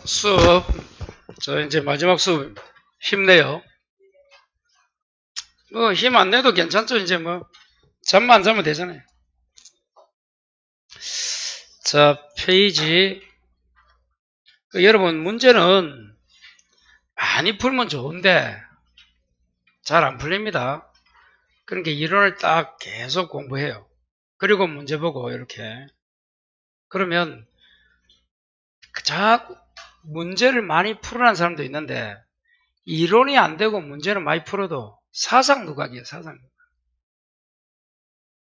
수업, 이제 마지막 수업, 힘내요. 힘 안 내도 괜찮죠? 이제 잠만 안 자면 되잖아요. 자, 페이지. 여러분, 문제는 많이 풀면 좋은데, 잘 안 풀립니다. 그러니까 이론을 딱 계속 공부해요. 그리고 문제 보고, 이렇게. 그러면, 자꾸 문제를 많이 풀으라는 사람도 있는데, 이론이 안 되고 문제를 많이 풀어도 사상 누각이에요, 사상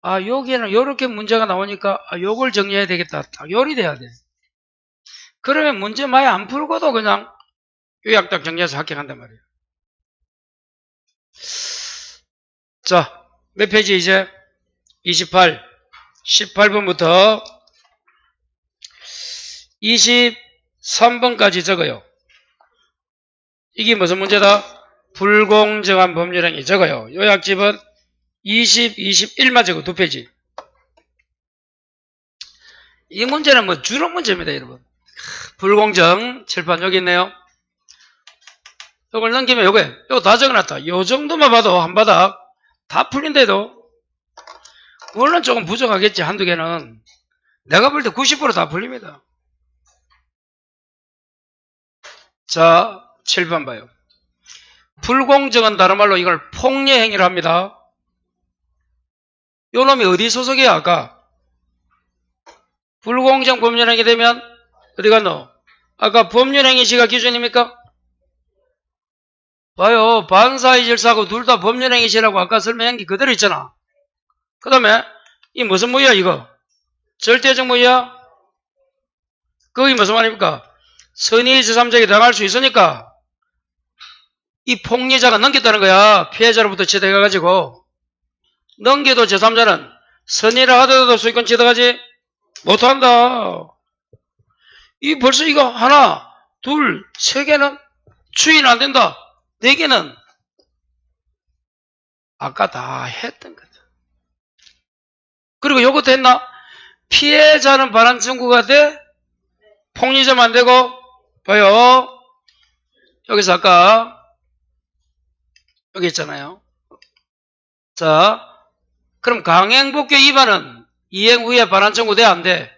누각. 여기에는 이렇게 문제가 나오니까, 요걸 정리해야 되겠다. 딱 요리 돼야 돼. 그러면 문제 많이 안 풀고도 그냥 요약 딱 정리해서 합격한단 말이에요. 자, 몇 페이지 이제? 28, 18번부터 23번까지 적어요. 이게 무슨 문제다? 불공정한 법률행위 적어요. 요약집은 20, 21만 적어, 2페이지. 이 문제는 주로 문제입니다, 여러분. 불공정, 칠판 여기 있네요. 이걸 넘기면 요거 다 적어놨다. 요 정도만 봐도 한 바닥 다 풀린데도, 물론 조금 부족하겠지, 한두 개는. 내가 볼 때 90% 다 풀립니다. 자, 7번 봐요. 불공정은 다른 말로 이걸 폭례행위를 합니다. 요 놈이 어디 소속이야, 아까? 불공정 법률행위 되면 어디 갔노? 아까 법률행위시가 기준입니까? 봐요. 반사이질사하고 둘 다 법률행위시라고 아까 설명한 게 그대로 있잖아. 그 다음에 이 무슨 무야 이거? 절대적 무야? 그게 무슨 말입니까? 선의 제3자에게 당할 수 있으니까 이 폭리자가 넘겼다는 거야. 피해자로부터 취득해가지고. 넘겨도 제3자는 선의라 하더라도 소유권 취득하지 못한다. 이 벌써 이거 하나, 둘, 세 개는 추인 안 된다. 네 개는 아까 다 했던 거죠. 그리고 요것도 했나? 피해자는 반환 청구가 돼? 폭리자만 안 되고? 봐요. 여기서 아까 여기 있잖아요. 자, 그럼 강행복귀 위반은 이행 후에 반환 청구 돼? 안 돼?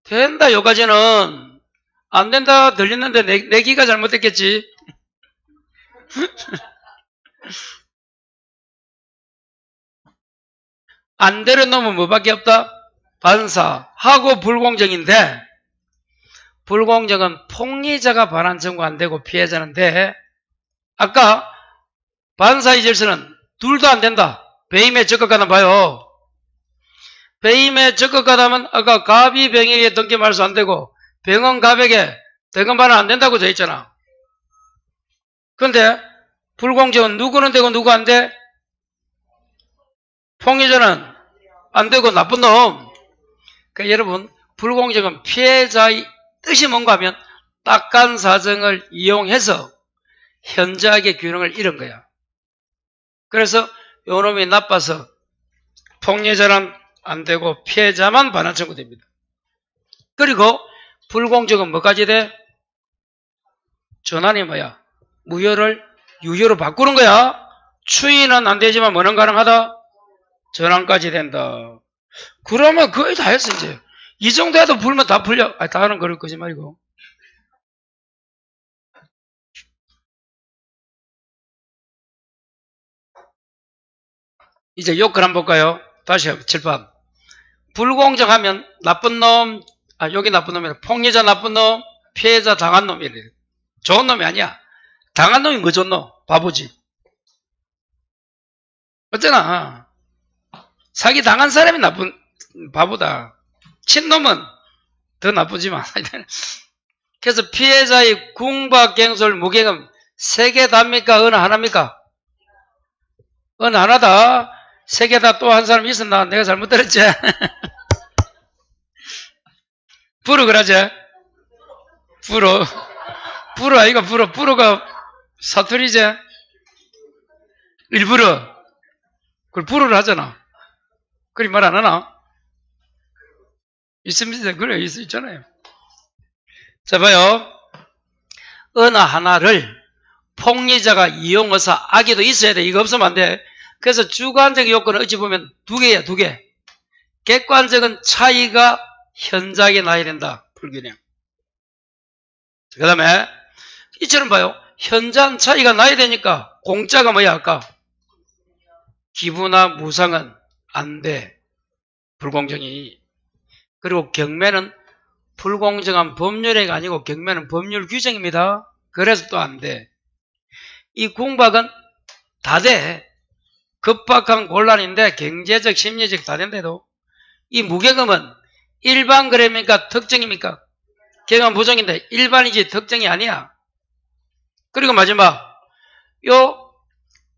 된다. 여기까지는 안 된다 들리는데 내 귀가 잘못됐겠지. 안 되는 놈은 뭐밖에 없다? 반사하고 불공정인데, 불공정은 폭리자가 반환 청구 안 되고 피해자는 돼. 아까 반사의 질서는 둘도 안 된다. 배임에 적극하다 봐요. 배임에 적극하다면 아까 갑이 병에게 등기 말소 안 되고 병은 갑에게 대금 반환 안 된다고 돼 있잖아. 근데 불공정은 누구는 되고 누구 안 돼? 폭리자는 안 되고 나쁜 놈. 그러니까 여러분, 불공정은 피해자의 뜻이 뭔가 하면 딱한 사정을 이용해서 현저하게 균형을 잃은 거야. 그래서 요놈이 나빠서 폭리자는 안 되고 피해자만 반환 청구됩니다. 그리고 불공정은 뭐까지 돼? 전환이 뭐야? 무효를 유효로 바꾸는 거야. 추인은 안 되지만 뭐는 가능하다? 전환까지 된다. 그러면 거의 다 했어 이제. 이 정도 해도 풀면 다 풀려. 다는 그럴 거지 말고. 이제 요걸 한번 볼까요? 다시 칠판. 불공정하면 나쁜 놈, 여기 나쁜 놈이라. 폭리자 나쁜 놈, 피해자 당한 놈이래. 좋은 놈이 아니야. 당한 놈이 뭐 좋은 놈? 바보지. 어쩌나. 사기 당한 사람이 나쁜 바보다. 친놈은 더 나쁘지만. 그래서 피해자의 궁박갱솔 무게금 3개 답니까? 어느 하나입니까? 어느 하나다. 3개 다 또 한 사람 있었나? 내가 잘못 들었지? 불어 그러지? 불어 아이가 불어가 사투리지? 일부러 그걸 불어를 하잖아. 그리 말 안 하나? 있습니다. 그래 있잖아요. 자, 봐요. 어느 하나를 폭리자가 이용해서 악의도 있어야 돼. 이거 없으면 안 돼. 그래서 주관적 요건은 어찌 보면 두 개야, 두 개. 객관적은 차이가 현저하게 나야 된다. 불균형. 그 다음에 이처럼 봐요. 현저한 차이가 나야 되니까 공짜가 뭐야 아까? 기부나 무상은 안 돼. 불공정이. 그리고 경매는 불공정한 법률행위가 아니고 경매는 법률 규정입니다. 그래서 또 안 돼. 이 궁박은 다 돼. 급박한 곤란인데 경제적, 심리적 다 된대도 이 무게금은 일반 거래입니까? 특정입니까? 경험 부정인데 일반이지 특정이 아니야. 그리고 마지막 요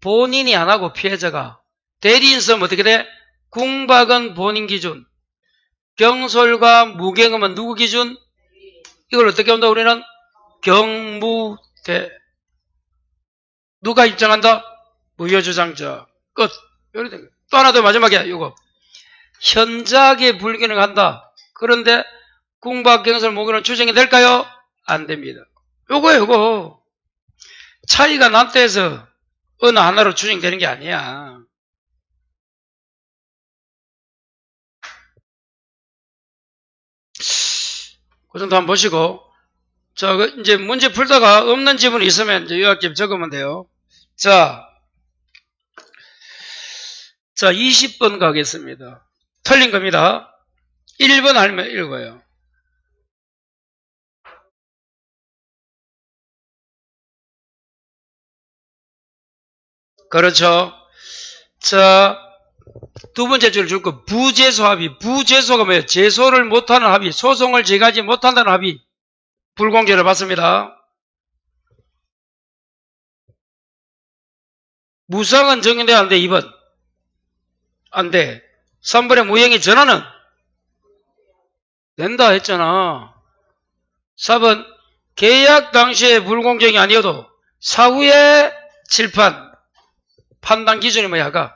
본인이 안 하고 피해자가 대리인 쓰면 어떻게 돼? 궁박은 본인 기준, 경솔과 무게금은 누구 기준? 이걸 어떻게 한다 우리는? 경무대. 누가 입증한다? 무효주장자. 끝. 또 하나 더 마지막에 이거 현저하게 불균형한다. 그런데 궁박, 경솔, 무게는 추정이 될까요? 안 됩니다. 요거 차이가 난다 해서 어느 하나로 추정되는 게 아니야. 그 정도 한번 보시고 자, 이제 문제 풀다가 없는 지문이 있으면 이제 요약집 적으면 돼요. 자, 20번 가겠습니다. 틀린 겁니다. 1번 알면 읽어요. 그렇죠. 자, 두 번째 줄 줄 거 부재소 합의. 부재소가 뭐예요? 재소를 못하는 합의. 소송을 제기하지 못한다는 합의. 불공정을 받습니다. 무상은 정인돼야 안 돼. 2번. 안 돼. 3번의 무형의 전환은 된다 했잖아. 4번 계약 당시에 불공정이 아니어도 사후에 칠판 판단 기준이 뭐야? 아까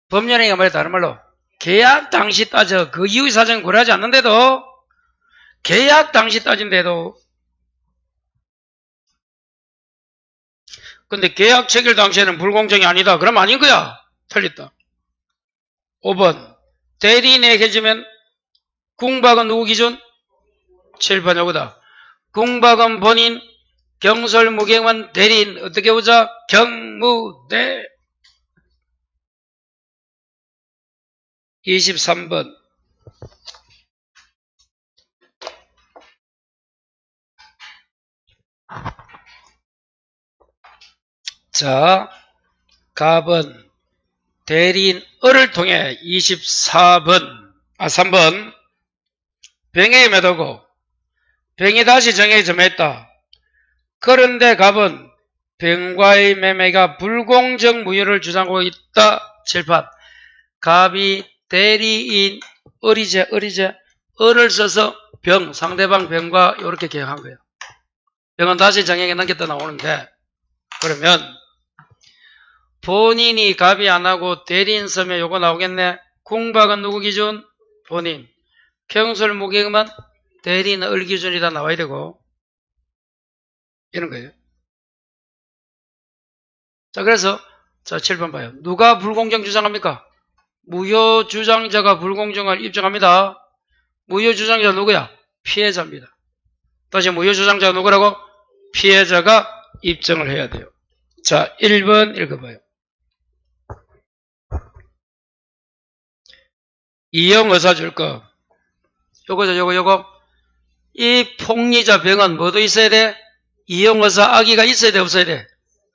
법률행위가 뭐야? 다른 말로 계약 당시 따져 그 이후의 사정은 고려하지 않는데도 계약 당시 따진데도 근데 계약 체결 당시에는 불공정이 아니다. 그럼 아닌 거야. 틀렸다. 5번 대리인에게 해주면 궁박은 누구 기준? 칠판 요거다. 궁박은 본인 경솔 무경은 대리인 어떻게 보자? 경무대. 23번 자, 갑은 대리인 을을 통해 24번 3번 병에 매도고 병이 다시 정액에 점했다. 그런데 갑은 병과의 매매가 불공정 무효를 주장하고 있다. 칠판 갑이 대리인 을이제 을을 써서 병 상대방 병과 이렇게 계약한 거예요. 병은 다시 정액에 넘겼다 나오는데 그러면 본인이 갑이 안 하고 대리인 쓰면 요거 나오겠네. 궁박은 누구 기준? 본인. 경솔 무경은 대리인 을 기준이다 나와야 되고 이런 거예요. 자, 그래서 자 7번 봐요. 누가 불공정 주장합니까? 무효 주장자가 불공정을 입증합니다. 무효 주장자 누구야? 피해자입니다. 다시 무효 주장자가 누구라고? 피해자가 입증을 해야 돼요. 자, 1번 읽어봐요. 이형 의사 줄 거. 요거죠, 요거. 이 폭리자 병은 뭐도 있어야 돼? 이형 의사 아기가 있어야 돼, 없어야 돼?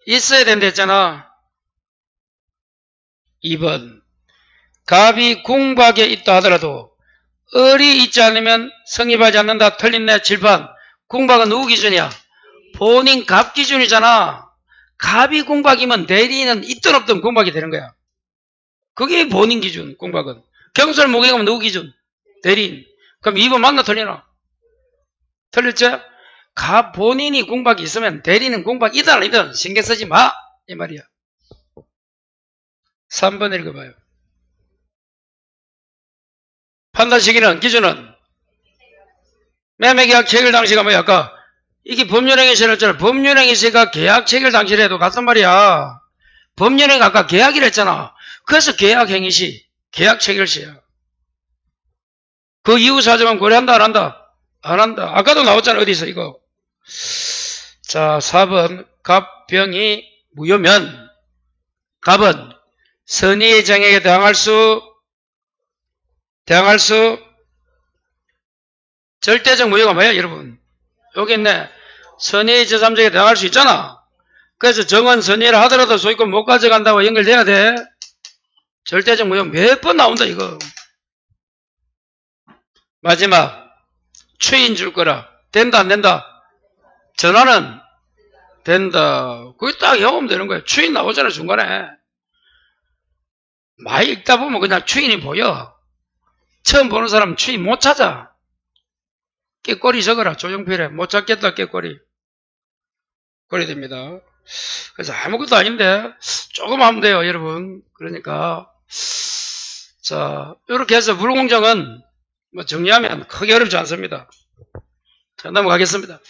있어야 된다 했잖아. 2번. 갑이 궁박에 있다 하더라도 을이 있지 않으면 성립하지 않는다. 틀린네. 7번. 궁박은 누구 기준이야? 본인 갑 기준이잖아. 갑이 궁박이면 대리인은 있든 없든 궁박이 되는 거야. 그게 본인 기준, 궁박은. 경솔 무경은 누구 기준? 대리인. 그럼 2번 맞나 틀리나? 틀렸지? 갑 본인이 궁박이 있으면 대리인은 궁박이든 아니든 신경 쓰지 마. 이 말이야. 3번 읽어봐요. 판단 시기는 기준은 매매계약 체결 당시가 뭐야? 아까 이게 법률행위시였잖아. 법률행위시가 계약 체결 당시를 해도 같단 말이야. 법률행위 아까 계약이라 했잖아. 그래서 계약행위시, 계약 체결시야. 그 이후 사정은 고려한다, 안 한다? 안 한다. 아까도 나왔잖아. 어디서 이거. 자, 4번. 갑병이 무효면 갑은 선의의 정액에 대항할 수 절대적 무효가 뭐야, 여러분? 여기 있네. 선의의 제3적에 대항할 수 있잖아. 그래서 정은 선의를 하더라도 소유권 못 가져간다고 연결돼야 돼. 절대적 무효 몇 번 나온다, 이거. 마지막. 추인 줄 거라. 된다, 안 된다? 전화는 된다. 그게 딱 영업하면 되는 거야. 추인 나오잖아, 중간에. 많이 읽다 보면 그냥 추인이 보여. 처음 보는 사람은 추인 못 찾아. 깨꼬리 적어라. 조정필에. 못 찾겠다, 깨꼬리. 그래야 됩니다. 그래서 아무것도 아닌데, 조금 하면 돼요, 여러분. 그러니까. 자, 이렇게 해서 불공정은 뭐 정리하면 크게 어렵지 않습니다. 자, 넘어가겠습니다.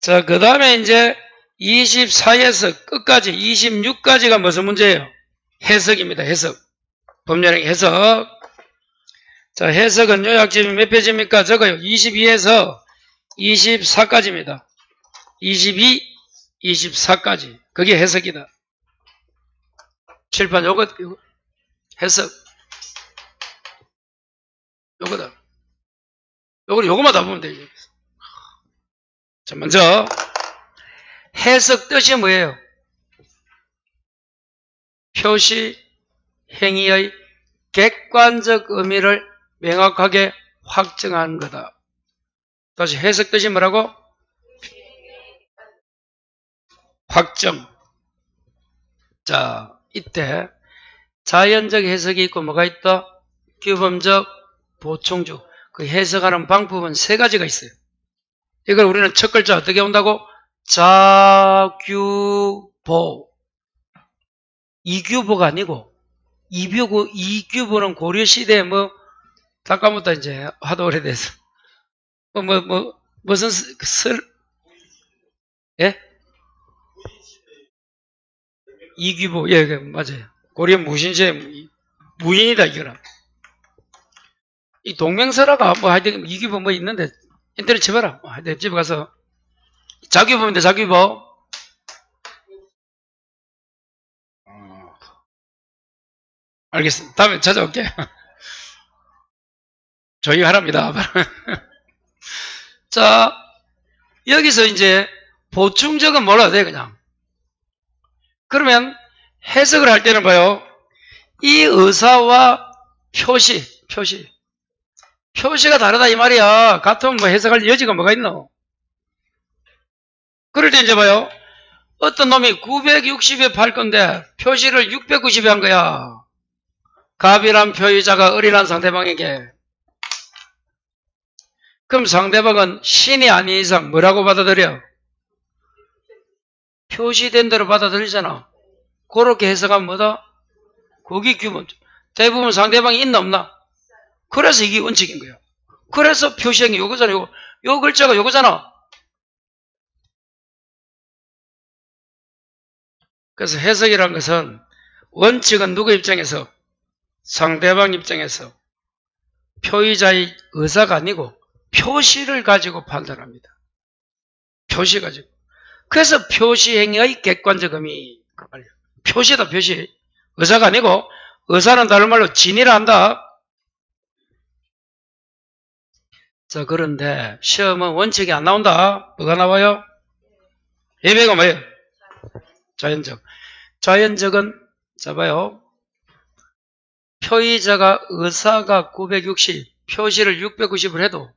자, 그 다음에 이제 24에서 끝까지 26까지가 무슨 문제예요? 해석입니다. 해석. 법률행 해석. 자, 해석은 요약집이 몇 페이지입니까? 적어요. 22에서 24까지입니다. 22, 24까지. 그게 해석이다. 칠판 요거 해석. 요거다. 요거만 다 보면 돼요. 자, 먼저 해석 뜻이 뭐예요? 표시 행위의 객관적 의미를 명확하게 확정한 거다. 다시 해석 뜻이 뭐라고? 확정. 자, 이때 자연적 해석이 있고 뭐가 있다? 규범적, 보충적. 그 해석하는 방법은 세 가지가 있어요. 이걸 우리는 첫 글자 어떻게 온다고? 자규보. 이규보가 아니고 이규보는 고려시대에 잠깐부터 이제 하도 오래돼서 무슨 예? 이규보, 예, 맞아요. 고려 무신시대 무인이다, 이거는. 이 동명설화가 하여튼 이규보 있는데 인터넷 쳐봐라. 하여튼 집에 가서 자규보인데 자규보. 알겠습니다. 다음에 찾아올게. 조용하랍니다. 자, 여기서 이제 보충적은 몰라도 돼, 그냥. 그러면 해석을 할 때는 봐요. 이 의사와 표시가 다르다 이 말이야. 같으면 해석할 여지가 뭐가 있노? 그럴 때 이제 봐요. 어떤 놈이 960에 팔 건데 표시를 690에 한 거야. 갑이란 표의자가 을이란 상대방에게. 그럼 상대방은 신이 아닌 이상 뭐라고 받아들여? 표시된 대로 받아들이잖아. 그렇게 해석하면 뭐다? 거기 규범. 대부분 상대방이 있나 없나? 그래서 이게 원칙인 거야. 그래서 표시행위 요거잖아. 요 글자가 요거잖아. 그래서 해석이란 것은 원칙은 누구 입장에서? 상대방 입장에서 표의자의 의사가 아니고 표시를 가지고 판단합니다. 표시 가지고. 그래서 표시행위의 객관적 의미. 표시다, 표시. 의사가 아니고 의사는 다른 말로 진이라 한다. 자, 그런데 시험은 원칙이 안 나온다. 뭐가 나와요? 예배가 뭐예요? 자연적. 자연적은 자 봐요. 표의자가 의사가 960, 표시를 690을 해도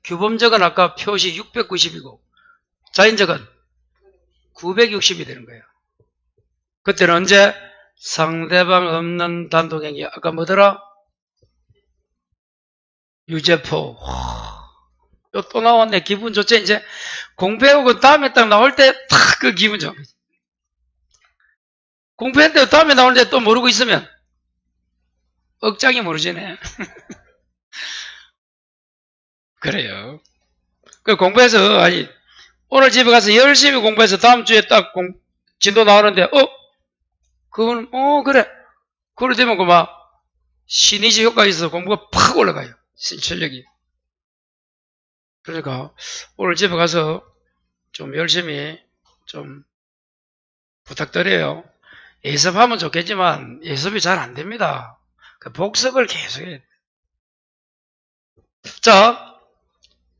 규범적은 아까 표시 690이고 자연적은 960이 되는 거예요. 그때는 언제? 상대방 없는 단독행위. 아까 뭐더라? 유죄포. 또 나왔네. 기분 좋지? 이제 공부해오고 다음에 딱 나올 때 탁 그 기분 좋아. 공부했는데 다음에 나올 때 또 모르고 있으면 억장이 모르지네. 그래요. 그 공부해서, 아니, 오늘 집에 가서 열심히 공부해서 다음 주에 딱 진도 나오는데, 그거는, 그래. 그래 되면 그만, 신의지 효과가 있어서 공부가 팍 올라가요. 실력이. 그러니까, 오늘 집에 가서 좀 열심히 좀 부탁드려요. 예습하면 좋겠지만, 예습이 잘 안 됩니다. 그 복습을 계속 해야 돼. 자,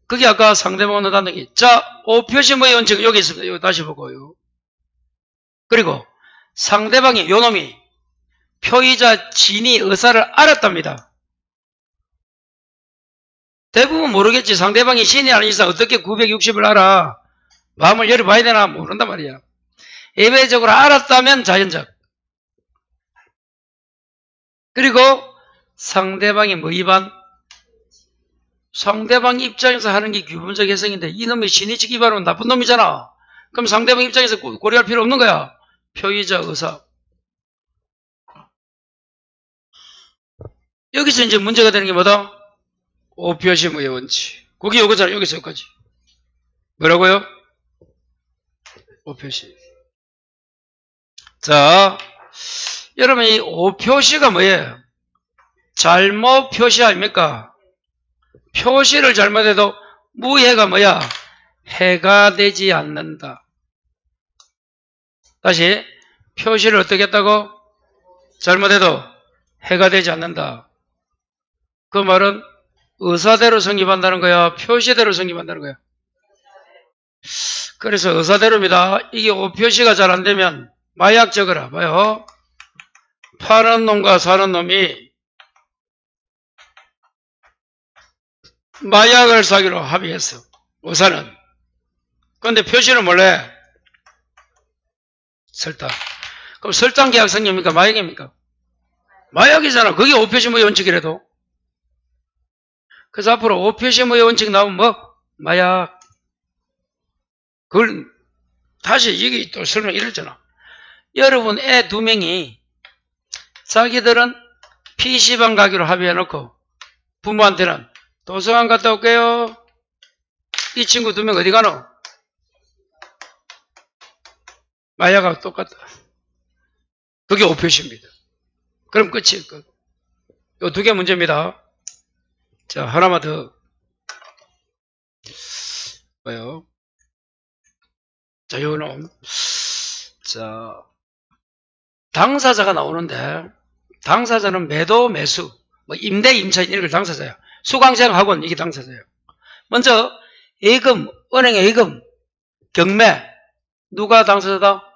그게 아까 상대방을 넣는다는 게. 자, 오표시모의 원칙 여기 있습니다. 여기 다시 보고요. 그리고 상대방이 요놈이 표의자 진이 의사를 알았답니다. 대부분 모르겠지. 상대방이 신이 아닌 이상 어떻게 960을 알아. 마음을 열어봐야 되나 모른단 말이야. 예외적으로 알았다면 자연적. 그리고 상대방이 뭐 위반? 상대방 입장에서 하는 게 기본적 해석인데 이놈이 신의식 위반은 나쁜 놈이잖아. 그럼 상대방 입장에서 고려할 필요 없는 거야. 표의자 의사. 여기서 이제 문제가 되는 게 뭐다? 오표시모의 원칙. 그게 요거잖아. 여기서 여기까지. 뭐라고요? 오표시. 자, 여러분 이 오표시가 뭐예요? 잘못 표시 아닙니까? 표시를 잘못해도 무해가 뭐야? 해가 되지 않는다. 다시 표시를 어떻게 했다고? 잘못해도 해가 되지 않는다. 그 말은 의사대로 성립한다는 거야? 표시대로 성립한다는 거야? 그래서 의사대로입니다. 이게 오표시가 잘 안되면 마약 적어라. 봐요. 파는 놈과 사는 놈이 마약을 사기로 합의했어. 의사는. 그런데 표시는 몰래 설탕. 그럼 설탕 계약 성립입니까? 마약입니까? 마약이잖아. 그게 오표시무의 원칙이라도. 그래서 앞으로 오표시무의 원칙 나오면 뭐? 마약. 그걸 다시 이게 또 설명 이랬잖아. 여러분 애 2명이 자기들은 PC방 가기로 합의해놓고 부모한테는 도서관 갔다 올게요. 이 친구 2명 어디 가노? 마약하고 똑같다. 그게 오표시입니다. 그럼 끝이에요. 끝. 요 2개 문제입니다. 자, 하나만 더. 뭐요? 자, 요놈. 자, 당사자가 나오는데, 당사자는 매도, 매수, 뭐 임대, 임차인 이런 걸 당사자야. 수강생, 학원 이게 당사자예요. 먼저 예금, 은행의 예금, 경매 누가 당사자다?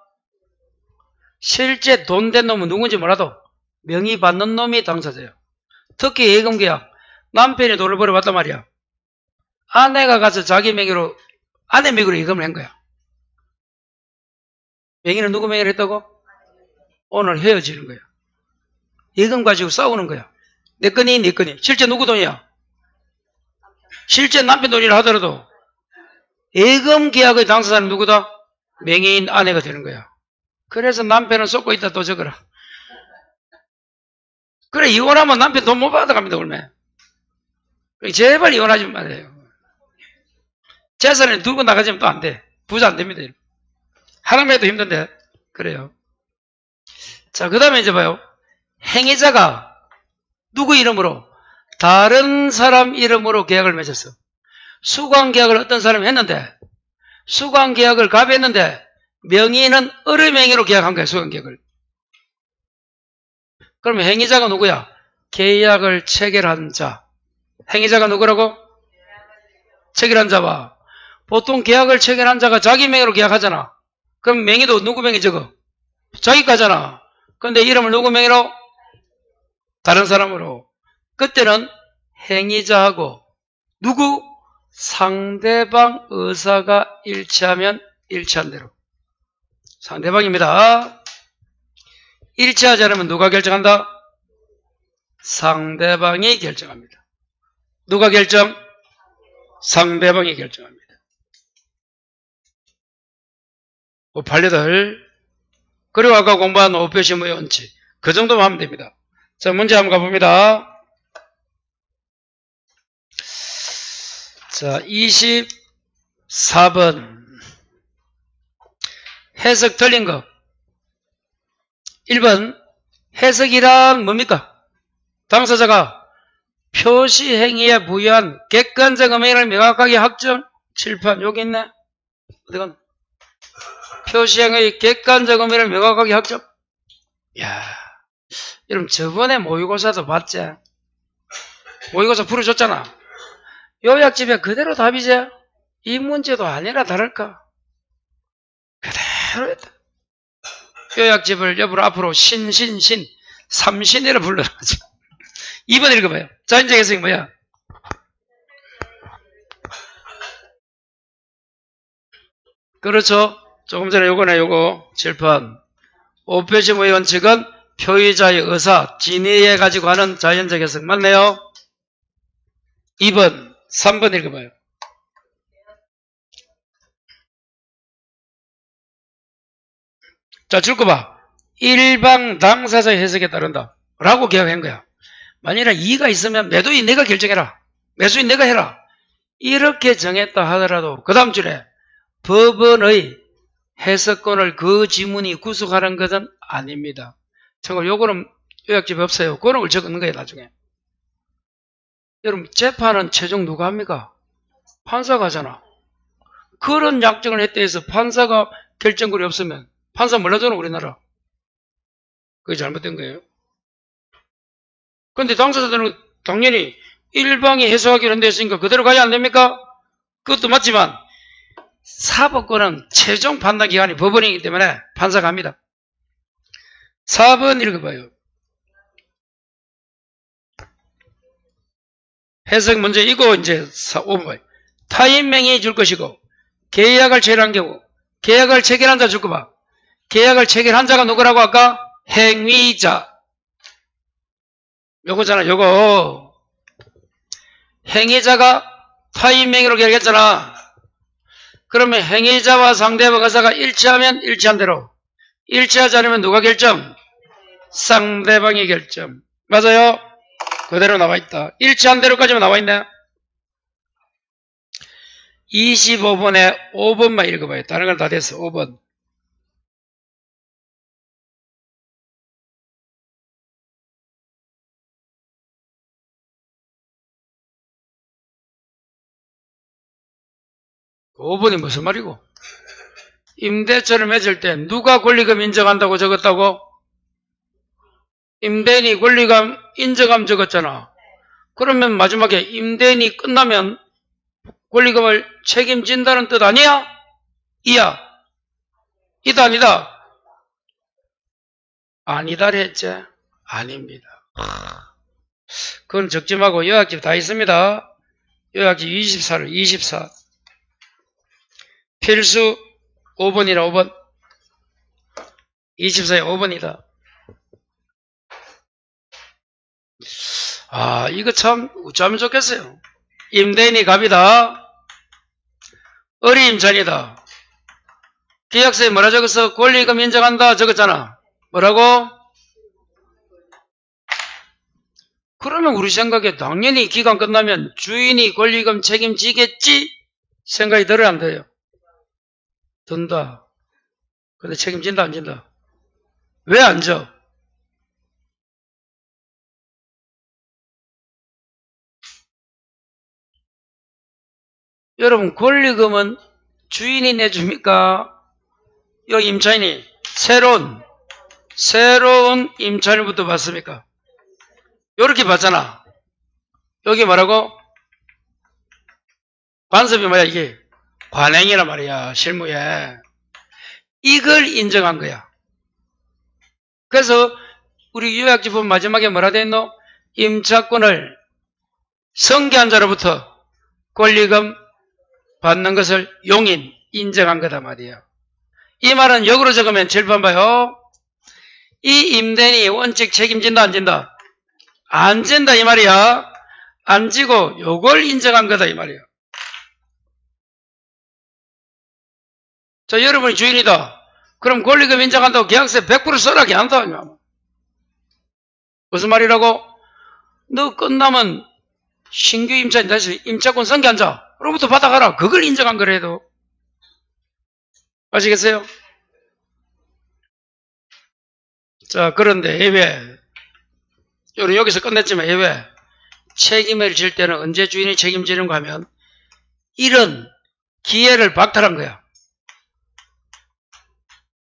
실제 돈 된 놈은 누군지 몰라도 명의 받는 놈이 당사자예요. 특히 예금 계약, 남편이 돈을 벌어봤단 말이야. 아내가 가서 자기 명의로 아내 명의로 예금을 한 거야. 명의는 누구 명의로 했다고? 오늘 헤어지는 거야. 예금 가지고 싸우는 거야. 내 거니 내 거니. 실제 누구 돈이야? 실제 남편 돈이라 하더라도 예금 계약의 당사자는 누구다? 명의인 아내가 되는 거야. 그래서 남편은 쏟고 있다 또 적어라. 그래 이혼하면 남편 돈 못 받아갑니다. 얼마. 제발 이혼하지 말아요. 재산을 들고 나가지면 또 안 돼. 부자 안 됩니다. 하나만 해도 힘든데. 그래요. 자, 그 다음에 이제 봐요. 행위자가 누구 이름으로? 다른 사람 이름으로 계약을 맺었어. 수강계약을 어떤 사람이 했는데 수강계약을 갑이 했는데 명의는 을의 명의로 계약한 거야. 수강계약을. 그러면 행위자가 누구야? 계약을 체결한 자. 행위자가 누구라고? 체결한 자와 보통 계약을 체결한 자가 자기 명의로 계약하잖아. 그럼 명의도 누구 명의 적어? 자기 거잖아. 그런데 이름을 누구 명의로? 다른 사람으로. 그때는 행위자하고 누구? 상대방 의사가 일치하면 일치한 대로. 상대방입니다. 일치하지 않으면 누가 결정한다? 상대방이 결정합니다. 누가 결정? 상대방이 결정합니다. 판례들. 그리고 아까 공부한 오표시무의 원칙. 그 정도만 하면 됩니다. 자, 문제 한번 가봅니다. 자, 24번. 해석 틀린 거. 1번. 해석이란 뭡니까? 당사자가 표시행위에 부여한 객관적 의미를 명확하게 확정. 칠판 여기 있네. 어디건? 표시행위의 객관적 의미를 명확하게 확정. 야, 여러분 저번에 모의고사도 봤지? 모의고사 풀어줬잖아. 요약집에 그대로 답이지? 이 문제도 아니라 다를까? 그대로 했다. 요약집을 옆으로 앞으로 삼신이라 불러가지고. 2번 읽어봐요. 자, 이제 해석이 뭐야? 그렇죠. 조금 전에 요거네, 요거. 칠판. 5표시의 원칙은 표의자의 의사, 진의에 가지고 하는 자연적 해석. 맞네요. 2번, 3번 읽어봐요. 자, 줄 거 봐. 일방 당사자의 해석에 따른다. 라고 계약한 거야. 만일에 이의가 있으면 매도인 내가 결정해라. 매수인 내가 해라. 이렇게 정했다 하더라도 그 다음 줄에 법원의 해석권을 그 지문이 구속하는 것은 아닙니다. 참고로 요거는 요약집에 없어요. 그런 걸 적는 거예요, 나중에. 여러분, 재판은 최종 누가 합니까? 판사가 하잖아. 그런 약정을 했다 해서 판사가 결정권이 없으면 판사 몰라주는 우리나라. 그게 잘못된 거예요. 그런데 당사자들은 당연히 일방이 해석하기로 한 데 있으니까 그대로 가야 안 됩니까? 그것도 맞지만 사법권은 최종 판단 기관이 법원이기 때문에 판사가 합니다. 4번 읽어봐요. 해석 문제 이거 이제 5번. 타인명의 줄 것이고 계약을 체결한 경우 계약을 체결한 자 줄 거 봐. 계약을 체결한 자가 누구라고 아까? 행위자. 요거잖아, 요거. 행위자가 타인명의로 계약했잖아. 그러면 행위자와 상대방 의사가 일치하면 일치한 대로, 일치하지 않으면 누가 결정? 상대방이 결정. 맞아요? 그대로 나와있다. 일치한 대로까지만 나와있네. 25번에 5번만 읽어봐요. 다른 건 다 됐어. 5번. 그 5번이 무슨 말이고? 임대차를 맺을 때 누가 권리금 인정한다고 적었다고? 임대인이 권리금 인정함 적었잖아. 그러면 마지막에 임대인이 끝나면 권리금을 책임진다는 뜻 아니야? 이야. 이다 아니다? 아니다래 했지? 아닙니다. 그건 적지 말고 요약집 다 있습니다. 요약집 24를 24. 필수 5번이라 5번. 24에 5번이다. 아, 이거 참 어쩌면 좋겠어요. 임대인이 갑이다. 어리임찬이다. 계약서에 뭐라 적었어? 권리금 인정한다 적었잖아. 뭐라고? 그러면 우리 생각에 당연히 기간 끝나면 주인이 권리금 책임지겠지 생각이 들어야 안 돼요. 든다. 근데 책임진다 안 진다? 왜 안 져? 여러분, 권리금은 주인이 내줍니까? 여기 임차인이 새로운 임차인부터 받습니까? 요렇게 받잖아. 여기 뭐라고? 관습이 뭐야 이게? 관행이란 말이야. 실무에. 이걸 인정한 거야. 그래서 우리 요약집 보면 마지막에 뭐라 돼 있노? 임차권을 성계한 자로부터 권리금 받는 것을 용인, 인정한 거다 말이에요. 이 말은 역으로 적으면 칠판 봐요. 이 임대인이 원칙 책임진다 안 진다? 안 진다 이 말이야. 안 지고 요걸 인정한 거다 이 말이야. 자, 여러분이 주인이다. 그럼 권리금 인정한다고 계약서에 100% 써라 걔한다. 무슨 말이라고? 너 끝나면 신규 임차인 다시 임차권 성계한 자 로부터 받아가라. 그걸 인정한 거래도. 아시겠어요? 자, 그런데 예외. 여기서 끝냈지만 예외. 책임을 질 때는 언제 주인이 책임지는가 하면 이런 기회를 박탈한 거야.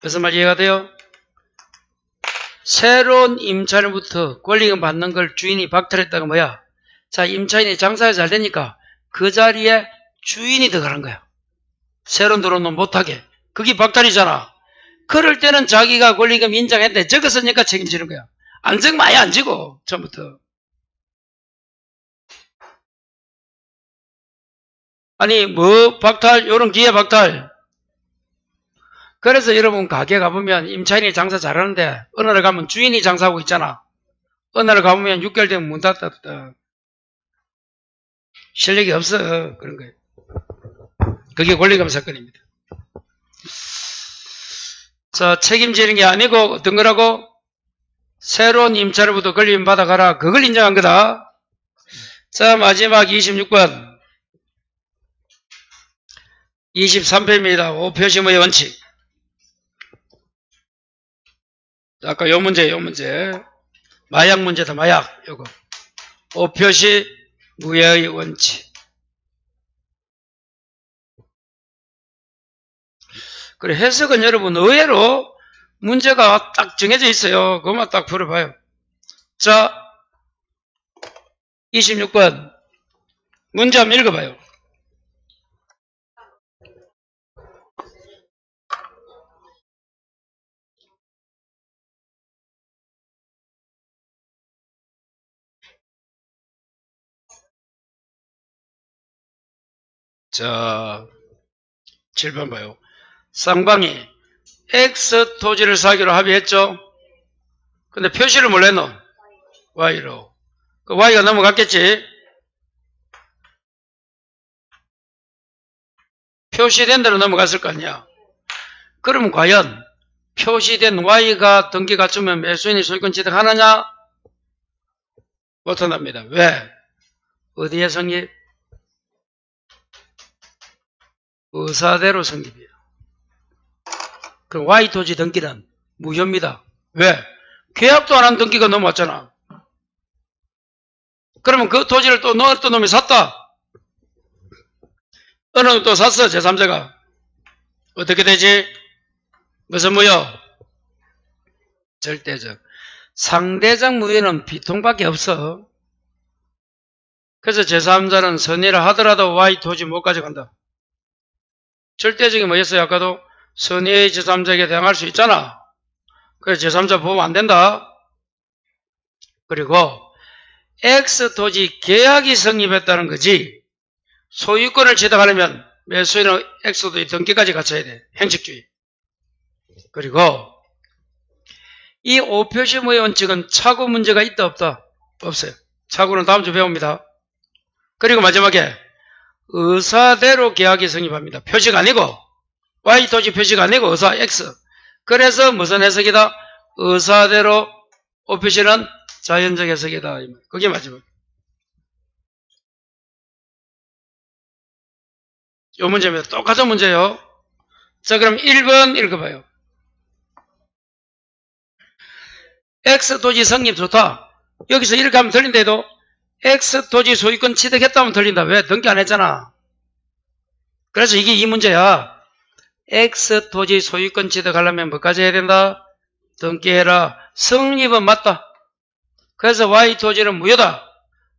무슨 말 이해가 돼요? 새로운 임차인부터 권리금 받는 걸 주인이 박탈했다가 뭐야? 자, 임차인이 장사가 잘 되니까 그 자리에 주인이 들어가는 거야. 새로운 들어온 놈 못하게. 그게 박탈이잖아. 그럴 때는 자기가 권리금 인정했는데 적었으니까 책임지는 거야. 안 적으면 아예 안 지고 처음부터. 아니 뭐 박탈? 요런 기회 박탈. 그래서 여러분 가게 가보면 임차인이 장사 잘하는데 어느 날 가면 주인이 장사하고 있잖아. 어느 날 가보면 6개월 되면 문 닫았다. 실력이 없어. 그런 거예요. 그게 권리금 사건입니다. 자, 책임지는 게 아니고 어떤 거라고? 새로운 임차로부터 권리금 받아가라. 그걸 인정한 거다. 자, 마지막 26번. 23페이지입니다. 5표시의 원칙. 아까 요 문제. 마약 문제다, 마약. 요거. 5표시 무예의 원칙. 그래, 해석은 여러분 의외로 문제가 딱 정해져 있어요. 그것만 딱 풀어봐요. 자, 26번. 문제 한번 읽어봐요. 자, 7번 봐요. 쌍방이 X 토지를 사기로 합의했죠. 근데 표시를 뭘로 했노? Y로. 그 Y가 넘어갔겠지? 표시된 대로 넘어갔을 거 아니야. 그러면 과연 표시된 Y가 등기 갖추면 매수인이 소유권 취득하느냐? 못한답니다. 왜? 어디에 성립? 의사대로 성립이에요. 그럼 Y 토지 등기는 무효입니다. 왜? 계약도 안 한 등기가 넘어왔잖아. 그러면 그 토지를 또 어떤 놈이 샀다. 어느 놈 또 샀어, 제3자가. 어떻게 되지? 무슨 무효? 절대적. 상대적 무효는 비통밖에 없어. 그래서 제3자는 선의를 하더라도 Y 토지 못 가져간다. 절대적이 뭐였어요? 아까도 선의의 제3자에게 대항할 수 있잖아. 그래서 제3자 보호면 안 된다. 그리고 X 토지 계약이 성립했다는 거지. 소유권을 취득하려면 매수인은 X 토지 등기까지 갖춰야 돼. 행식주의. 그리고 이 5표시무효 원칙은 착오 문제가 있다 없다? 없어요. 착오는 다음 주 배웁니다. 그리고 마지막에 의사대로 계약이 성립합니다. 표시가 아니고 Y 토지 표시가 아니고 의사 X. 그래서 무슨 해석이다? 의사대로 5표시는 자연적 해석이다. 그게 마지막. 요 문제입니다. 똑같은 문제요. 자, 그럼 1번 읽어봐요. X 토지 성립 좋다. 여기서 이렇게 하면 틀린데도 X 토지 소유권 취득했다면 틀린다. 왜? 등기 안 했잖아. 그래서 이게 이 문제야. X 토지 소유권 취득하려면 뭐까지 해야 된다? 등기해라. 성립은 맞다. 그래서 Y 토지는 무효다.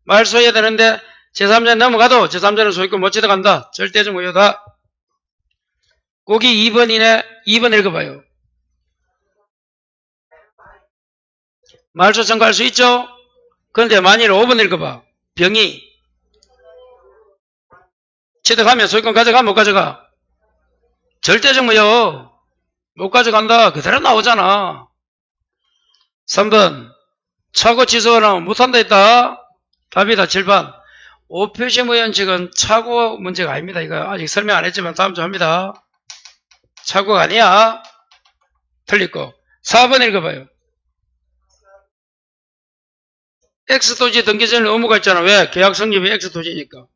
말소해야 되는데 제3자 넘어가도 제3자는 소유권 못 취득한다. 절대적 무효다. 거기 2번이네. 2번 읽어봐요. 말소 청구할 수 있죠? 그런데 만일 5번 읽어봐. 병이 취득하면 소유권 가져가 못 가져가? 절대적 무효. 못 가져간다. 그대로 나오잖아. 3번 착오 취소하면 못한다 했다. 답이다. 7번 5표시 무효원칙은 착오 문제가 아닙니다. 이거 아직 설명 안 했지만 다음 주 합니다. 착오가 아니야. 틀리고. 4번 읽어봐요. X토지 등기전에 의무가 있잖아. 왜? 계약 성립이 X토지니까.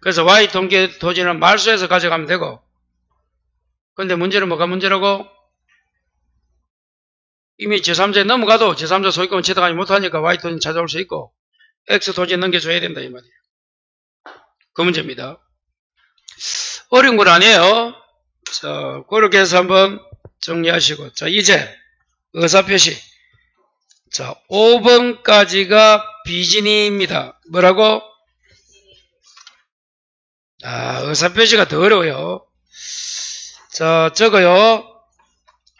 그래서 Y 통계 토지는 말소해서 가져가면 되고, 근데 문제는 뭐가 문제라고? 이미 제3자에 넘어가도 제3자 소유권을 채택하지 못하니까 Y 토지는 찾아올 수 있고, X 토지에 넘겨줘야 된다, 이 말이에요. 그 문제입니다. 어려운 건 아니에요. 자, 그렇게 해서 한번 정리하시고. 자, 이제 의사표시. 자, 5번까지가 비진이입니다. 뭐라고? 의사표시가 더 어려워요. 자, 적어요.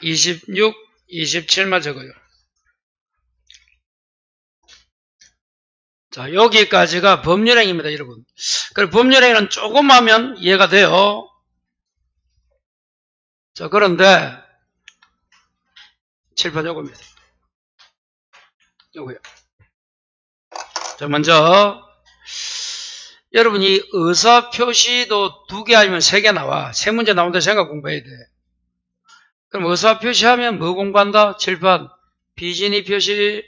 26, 27만 적어요. 자, 여기까지가 법률행위입니다, 여러분. 그리고 법률행위는 조금 하면 이해가 돼요. 자, 그런데, 칠판 요겁니다. 요거요. 자, 먼저, 여러분, 이 의사표시도 2개 아니면 3개 나와. 3문제 나온다 생각 공부해야 돼. 그럼 의사표시하면 뭐 공부한다? 칠판. 비진이 표시,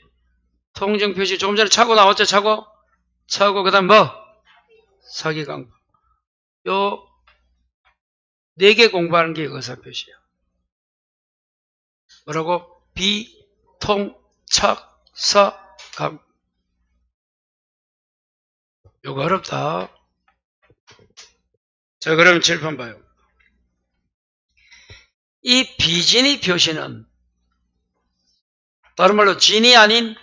통정 표시. 조금 전에 차고 나왔죠, 차고? 차고, 그 다음 뭐? 사기광고. 요, 4개 공부하는 게 의사표시야. 뭐라고? 비, 통, 착, 사, 강. 요거 어렵다. 자, 그럼 칠판 봐요. 이 비진이 표시는 다른 말로 진이 아닌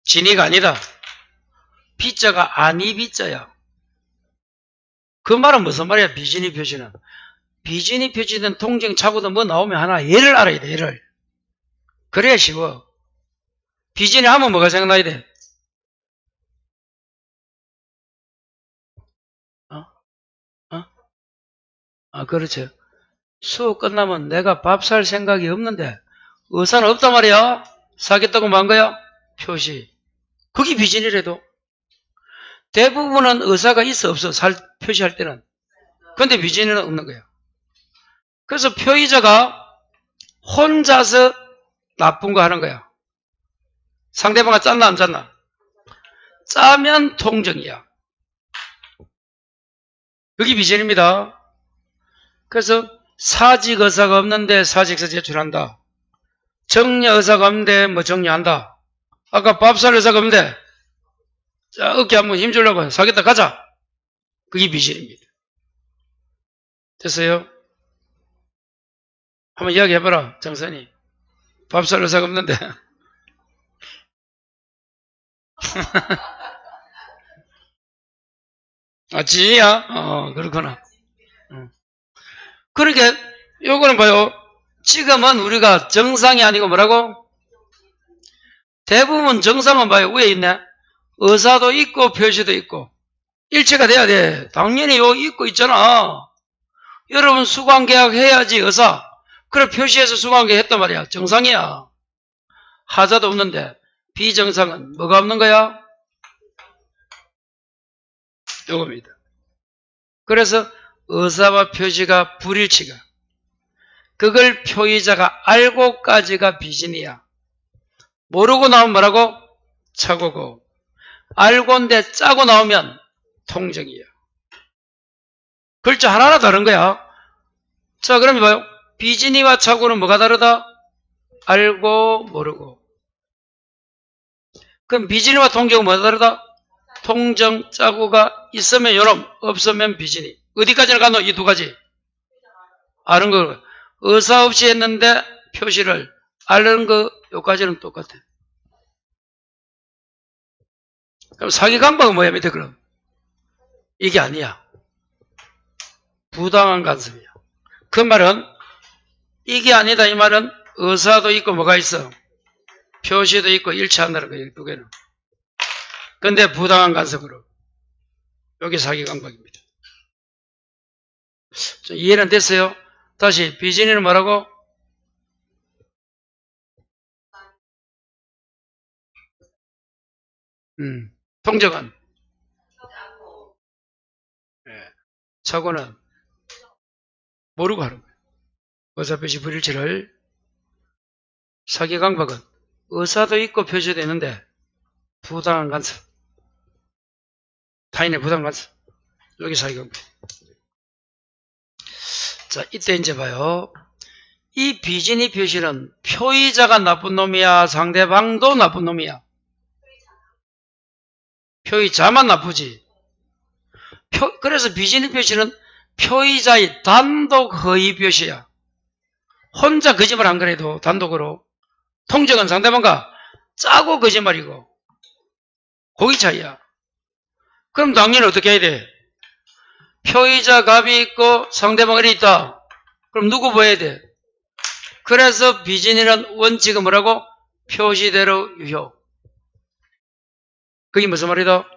진이가 아니다. 비자가 아니 비자야. 그 말은 무슨 말이야? 비진이 표시는. 비진이 표시된 통정 차고도 뭐 나오면 하나 예를 알아야 돼. 예를. 그래야 쉬워. 비진이 하면 뭐가 생각나야 돼? 그렇죠. 수업 끝나면 내가 밥 살 생각이 없는데 의사는 없단 말이야. 사겠다고 만 거야? 표시. 그게 비진이래도. 대부분은 의사가 있어 없어 표시할 때는. 근데 비진이는 없는 거야. 그래서 표의자가 혼자서 나쁜 거 하는 거야. 상대방이 짰나 안 짰나? 짜면 통정이야. 그게 비진입니다. 그래서 사직 의사가 없는데 사직서 제출한다. 정려 의사가 없는데 뭐 정리한다. 아까 밥 살 의사가 없는데 자, 어깨 한번 힘주려고 사겠다 가자. 그게 비진입니다. 됐어요? 한번 이야기해봐라, 정선이. 밥 살 의사가 없는데. 진이야? 그렇구나. 그러니까, 요거는 봐요. 지금은 우리가 정상이 아니고 뭐라고? 대부분 정상은 봐요. 위에 있네. 의사도 있고 표시도 있고. 일체가 돼야 돼. 당연히 요 있고 있잖아. 여러분 수강계약 해야지 의사. 그래 표시해서 수강계약 했단 말이야. 정상이야. 하자도 없는데 비정상은 뭐가 없는 거야? 요겁니다. 그래서 의사와 표시가 불일치가. 그걸 표의자가 알고까지가 비진이야. 모르고 나오면 뭐라고? 착오고. 알고인데 짜고 나오면 통정이야. 글자 하나하나 다른 거야. 자, 그러면 봐요. 비진이와 착오는 뭐가 다르다? 알고 모르고. 그럼 비진이와 통정은 뭐가 다르다? 통정 짜고가 있으면 요놈, 없으면 비진이. 어디까지나 가노? 이 두 가지. 아는 거. 의사 없이 했는데 표시를 아는 거 요까지는 똑같아. 그럼 사기 강박은 뭐야 밑에 그럼? 이게 아니야. 부당한 간섭이야. 그 말은 이게 아니다 이 말은 의사도 있고 뭐가 있어? 표시도 있고 일치한다는 거예요. 두 개는. 근데 부당한 간섭으로. 여기 사기 강박입니다. 이해는 됐어요? 다시 비진이는 뭐라고? 통정은 착오는 모르고 하는 거예요. 의사표시 불일치를. 사기 강박은 의사도 있고 표시도 있는데 부당한 간섭. 타인의 부담을 받아. 여기 사기관계. 자, 이때 이제 봐요. 이 비진이 표시는 표의자가 나쁜 놈이야? 상대방도 나쁜 놈이야? 표의자만 나쁘지. 그래서 비진이 표시는 표의자의 단독 허위 표시야. 혼자 거짓말 안 그래도 단독으로. 통정은 상대방과 짜고 거짓말이고. 거기 차이야. 그럼 당연히 어떻게 해야 돼? 표의자 갑이 있고 상대방 을이 있다. 그럼 누구 보여야 돼? 그래서 비진이란 원칙은 뭐라고? 표시대로 유효. 그게 무슨 말이다?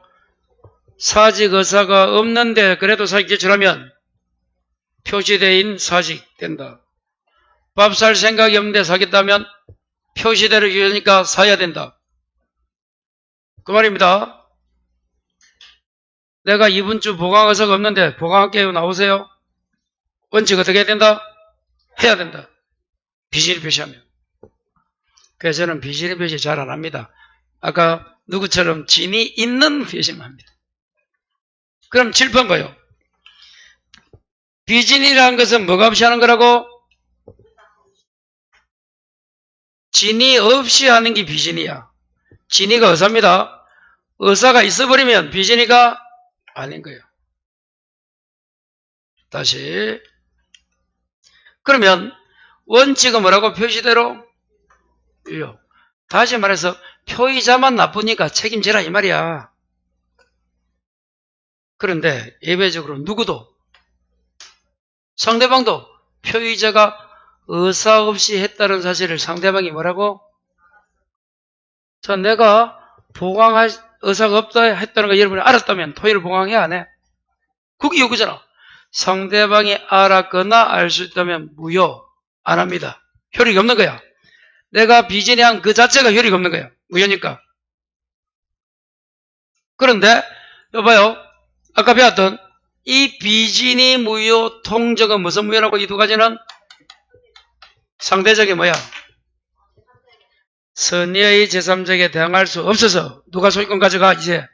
사직 의사가 없는데 그래도 사직 제출하면 표시대인 사직 된다. 밥 살 생각이 없는데 사겠다면 표시대로 유효니까 사야 된다. 그 말입니다. 내가 이번 주 보강 의사가 없는데 보강할게요. 나오세요. 원칙 어떻게 해야 된다? 해야 된다. 비진이 표시하면. 그래서 저는 비진이 표시 잘 안 합니다. 아까 누구처럼 진이 있는 표시만 합니다. 그럼 7번 봐요. 비진이라는 것은 뭐가 없이 하는 거라고? 진이 없이 하는 게 비진이야. 진이가 의사입니다. 의사가 있어버리면 비진이가 아닌 거예요. 다시. 그러면 원칙은 뭐라고? 표시대로 유효. 다시 말해서 표의자만 나쁘니까 책임지라 이 말이야. 그런데 예외적으로 누구도 상대방도 표의자가 의사 없이 했다는 사실을 상대방이 뭐라고? 자, 내가 보강할 의사가 없다 했다는 거 여러분이 알았다면 토의를 보강해야 안 해? 그게 요구잖아. 상대방이 알았거나 알 수 있다면 무효. 안 합니다. 효력이 없는 거야. 내가 비진이 한 그 자체가 효력이 없는 거야. 무효니까. 그런데 여봐요. 아까 배웠던 이 비진이 무효, 통정은 무슨 무효라고? 이 두 가지는 상대적이 뭐야? 선의의 제3적에 대항할 수 없어서 누가 소유권 가져가? 이제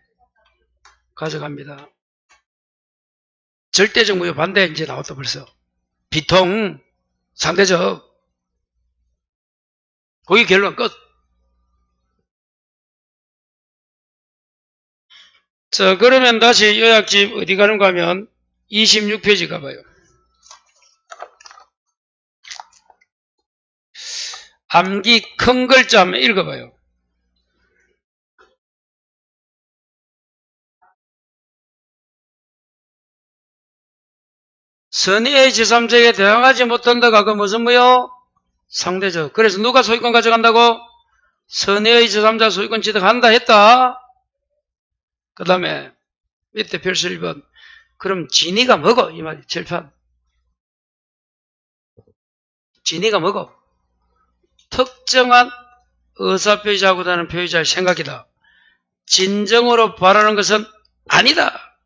가져갑니다. 절대적 무효 반대 이제 나왔다 벌써. 비통, 상대적. 거기 결론 끝. 자, 그러면 다시 요약집 어디 가는가 하면 26페이지 가봐요. 암기 큰 글자 한번 읽어봐요. 선의의 제3적에 대항하지 못한다가 그 무슨 무효? 상대적. 그래서 누가 소유권 가져간다고? 선의의 제3자 소유권 취득한다 했다. 그 다음에 밑에 별수 1번. 그럼 진위가 뭐고? 이 말이 7편. 진위가 뭐고? 특정한 의사표시하고자 하는 표시자의 생각이다. 진정으로 바라는 것은 아니다.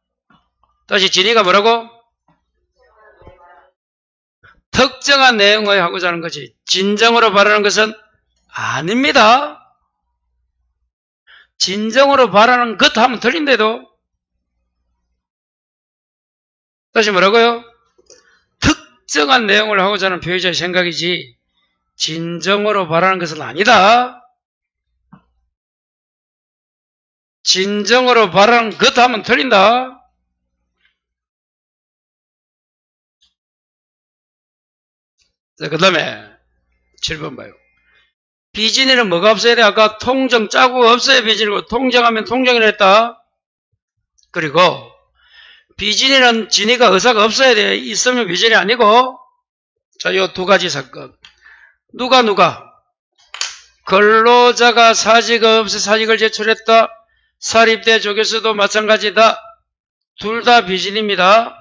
다시 진위가 뭐라고? 특정한 내용을 하고자 하는 거지. 진정으로 바라는 것은 아닙니다. 진정으로 바라는 것 하면 틀린데도. 다시 뭐라고요? 특정한 내용을 하고자 하는 표시자의 생각이지 진정으로 바라는 것은 아니다. 진정으로 바라는 것 하면 틀린다. 자, 그 다음에 7번 봐요. 비진이는 뭐가 없어야 돼? 아까 통정 짜고 없어야 비진이고 통정하면 통정이라 했다. 그리고 비진이는 진위가 의사가 없어야 돼. 있으면 비진이 아니고. 자, 요 두 가지 사건. 누가 근로자가 사직 없이 사직을 제출했다. 사립대 조교수도 마찬가지다. 둘 다 비진입니다.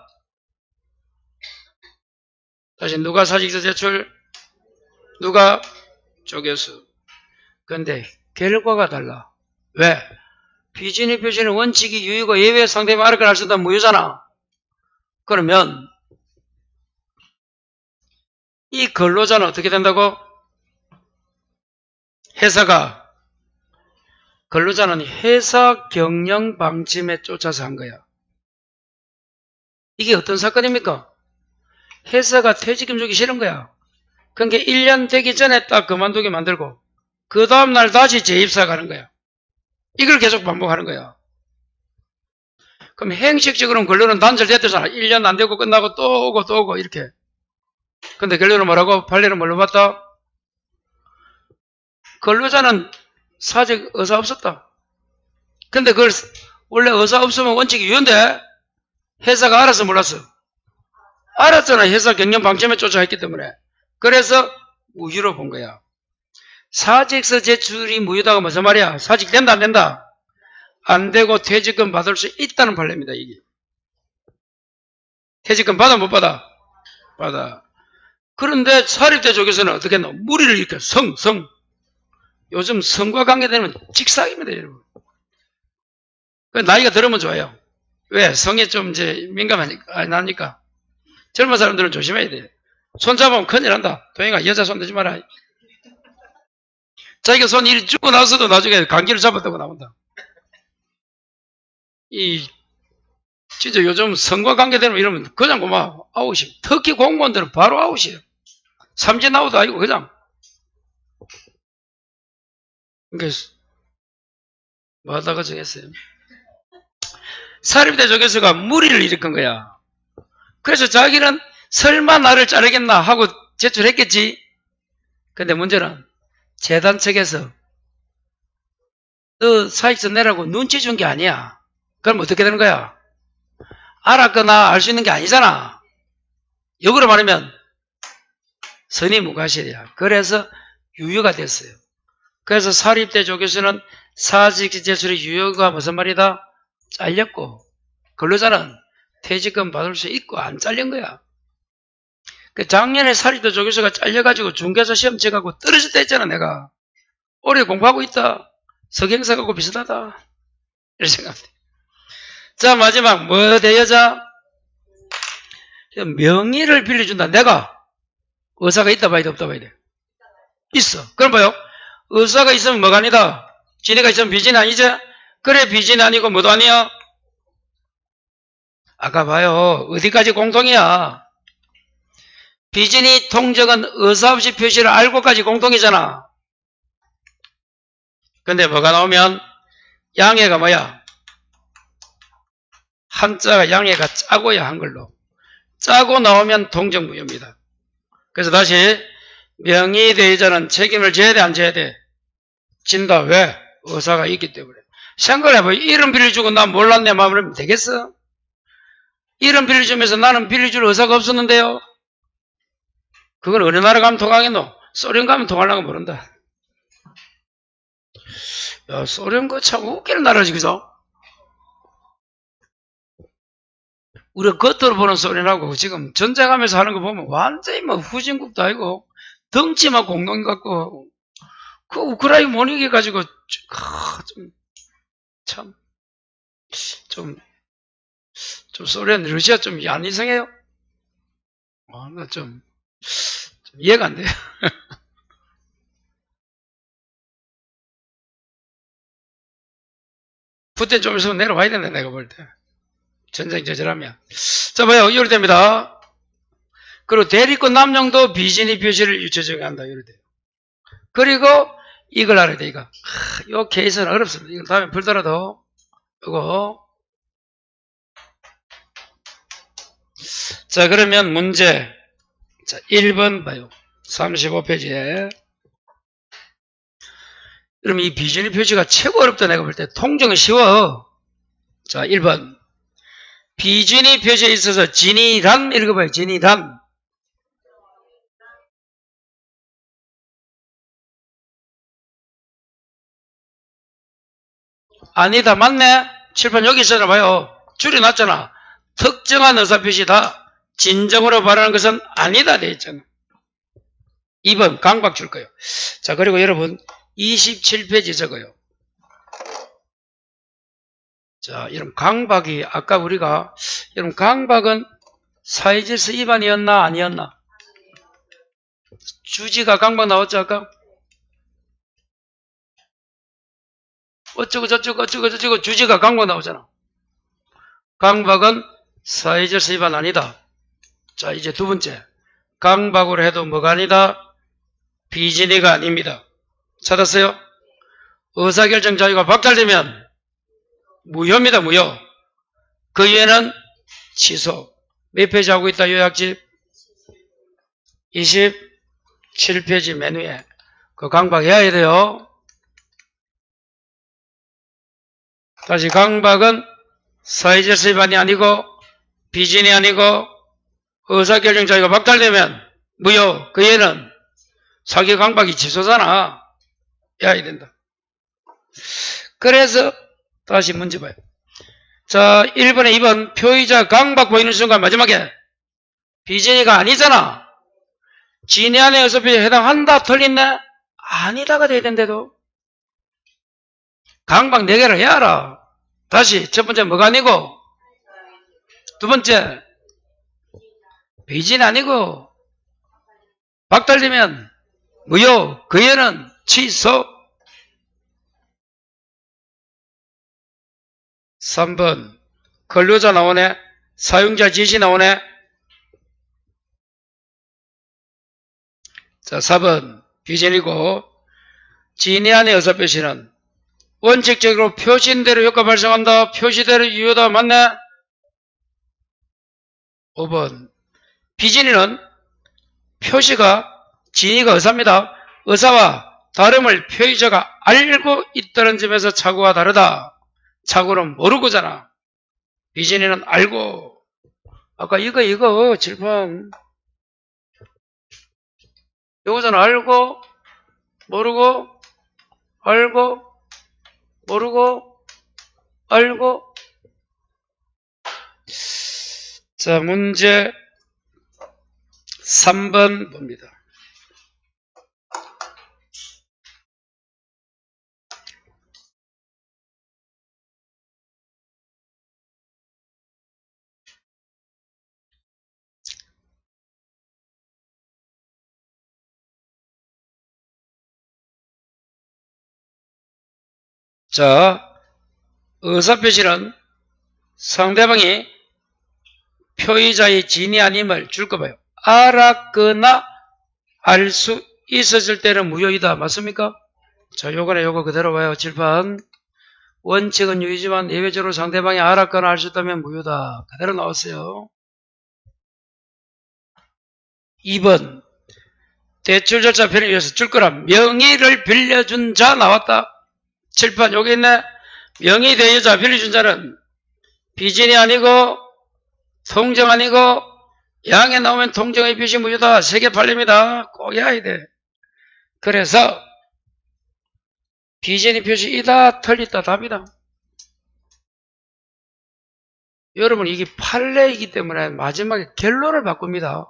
다시 누가 사직서 제출? 누가? 조교수. 그런데 결과가 달라. 왜? 비진이 표시는 원칙이 유효고 예외 상대방 알을 할 수 있다면 무효잖아. 그러면 이 근로자는 어떻게 된다고? 회사가 근로자는 회사 경영 방침에 쫓아서 한 거야. 이게 어떤 사건입니까? 회사가 퇴직금 주기 싫은 거야. 그러니까 1년 되기 전에 딱 그만두게 만들고 그 다음날 다시 재입사 가는 거야. 이걸 계속 반복하는 거야. 그럼 행식적으로는 결론은 단절됐잖아. 1년 안 되고 끝나고 또 오고 또 오고 이렇게. 근데 결론은 뭐라고? 판례는 뭘로 봤다? 근로자는 사직 의사 없었다. 근데 그걸 원래 의사 없으면 원칙이 유효인데 회사가 알아서 몰랐어. 알았잖아. 회사 경영 방침에 쫓아했기 때문에. 그래서 무효로 본 거야. 사직서 제출이 무효다가 무슨 말이야? 사직 된다 안 된다? 안 되고 퇴직금 받을 수 있다는 판례입니다. 이게. 퇴직금 받아 못 받아? 받아. 그런데 사립대 쪽에서는 어떻게 했노? 무리를 일으켜. 성. 요즘 성과 관계되면 직사입니다, 여러분. 나이가 들으면 좋아요. 왜? 성에 좀 이제 민감하니까, 나니까. 젊은 사람들은 조심해야 돼. 손 잡으면 큰일 난다. 도영아, 여자 손 대지 마라. 자기가 손 이리 쭈고 나서도 나중에 감기를 잡았다고 나온다. 진짜 요즘 성과 관계되면 이러면 그냥 그만 아웃이에요. 특히 공무원들은 바로 아웃이에요. 삼진 아웃도 아니고 그냥. 그러니까 뭐 하다가 정했어요. 사립대 쪽에서가 무리를 일으킨 거야. 그래서 자기는 설마 나를 자르겠나 하고 제출했겠지. 근데 문제는 재단 측에서 너 사익서 내라고 눈치 준 게 아니야. 그럼 어떻게 되는 거야? 알았거나 알 수 있는 게 아니잖아. 역으로 말하면 선의무과실이야. 그래서 유효가 됐어요. 그래서 사립대 쪽에서는 사직서 제출의 유효가 무슨 말이다? 잘렸고 근로자는 퇴직금 받을 수 있고 안 잘린 거야. 작년에 사립대 조교수가 잘려가지고 중개사 시험 쳐가고 떨어졌다 했잖아. 내가 올해 공부하고 있다. 석행사하고 비슷하다 이렇게 생각해. 자, 마지막 뭐 대여자? 명의를 빌려준다. 내가 의사가 있다 봐야 돼 없다 봐야 돼? 있어. 그럼 봐요. 의사가 있으면 뭐가 아니다? 지네가 있으면 빚이 아니지? 그래, 빚이 아니고 뭐도 아니야? 아까 봐요. 어디까지 공통이야? 비진이 통정은 의사 없이 표시를 알고까지 공통이잖아. 근데 뭐가 나오면 양해가 뭐야? 한자가 양해가 짜고야 한글로. 짜고 나오면 통정무효입니다. 그래서 다시 명의대의자는 책임을 져야 돼 안 져야 돼? 진다. 왜? 의사가 있기 때문에. 생각해봐. 이름 빌려주고 나 몰랐네 마음을 되겠어? 이름 빌려주면서 나는 빌려줄 의사가 없었는데요. 그걸 어느 나라 가면 통하겠노? 소련 가면 통하려고 모른다. 야, 소련 거 참 웃기는 나라지, 그죠? 우리가 겉으로 보는 소련하고 지금 전쟁하면서 하는 거 보면 완전히 뭐 후진국도 아니고 덩치만 공동 같고 그 우크라이나 못 이겨가지고 좀 소련, 러시아 좀 안 이상해요? 나 좀 이해가 안 돼요. 푸틴 좀 있으면 내려와야 된다, 내가 볼 때. 전쟁 저질하면. 자, 봐요. 이럴 때입니다. 그리고 대리권 남용도 비진이 표시를 유체적으로 한다. 이럴 때. 그리고 이걸 알아야 돼, 이거. 요 케이스는 어렵습니다. 이건 다음에 풀더라도, 이거. 자, 그러면 문제. 자, 1번 봐요. 35페이지에. 그럼 이 비진이 표시가 최고 어렵다, 내가 볼 때. 통정은 쉬워. 자, 1번. 비진이 표시에 있어서 진이란 읽어봐요. 진이란. 아니다. 맞네. 칠판 여기 있잖아. 봐요. 줄여놨잖아. 특정한 의사표시다. 진정으로 말하는 것은 아니다. 돼 있잖아. 2번 강박 줄 거예요. 자, 그리고 여러분 27페이지 적어요. 자, 여러분 강박이 아까 우리가 여러분 강박은 사회질서 위반이었나 아니었나? 주지가 강박 나왔죠 아까? 어쩌고 저쩌고 주지가 강박 나오잖아. 강박은 사회질서 위반 아니다. 자, 이제 두 번째. 강박으로 해도 뭐가 아니다? 비진리가 아닙니다. 찾았어요? 의사결정 자유가 박탈되면 무효입니다. 무효. 그 이외에는 취소. 몇 페이지 하고 있다 요약집? 27페이지 맨 위에. 그 강박해야 돼요. 다시 강박은 사회질서 위반이 아니고 비진이 아니고 의사결정 자유가 박탈되면 무효. 그 얘는 사기 강박이 취소잖아. 해야 된다. 그래서 다시 문제 봐요. 자, 1번에 2번 표의자 강박 보이는 순간 마지막에 비진이가 아니잖아. 진위 안에 의사표시에 해당한다. 틀렸네? 아니다가 돼야 된대도. 강박 4개를 해야 알아. 다시 첫 번째 뭐가 아니고 두 번째 비진 아니고 박탈되면 무효. 그 예는 취소. 3번 근로자 나오네. 사용자 지시 나오네. 자, 4번 비진이고 진위 안의 의사표시는 원칙적으로 표시인대로 효과 발생한다. 표시대로 유효다. 맞네? 5번 비진이는 표시가 진위가 의사입니다. 의사와 다름을 표의자가 알고 있다는 점에서 착오가 다르다. 착오는 모르고잖아. 비진이는 알고. 아까 이거 칠판 요거잖아. 알고 모르고 알고 모르고 알고. 자, 문제 3번 봅니다. 자, 의사표시는 상대방이 표의자의 진위 아님을 줄 거 봐요. 알았거나 알 수 있었을 때는 무효이다. 맞습니까? 자, 요거는 요거 그대로 봐요. 칠판. 원칙은 유의지만 예외적으로 상대방이 알았거나 알 수 있다면 무효다. 그대로 나왔어요. 2번 대출 절차 편의를 위해서 줄 거라 명의를 빌려준 자 나왔다. 칠판 여기 있네. 명의 대여자 빌려준 자는 비진이 아니고 통정 아니고 양에 나오면 통정의 표시 무효다. 3개 팔립니다. 꼭 해야 돼. 그래서 비진이 표시이다. 틀리다. 답이다. 여러분 이게 판례이기 때문에 마지막에 결론을 바꿉니다.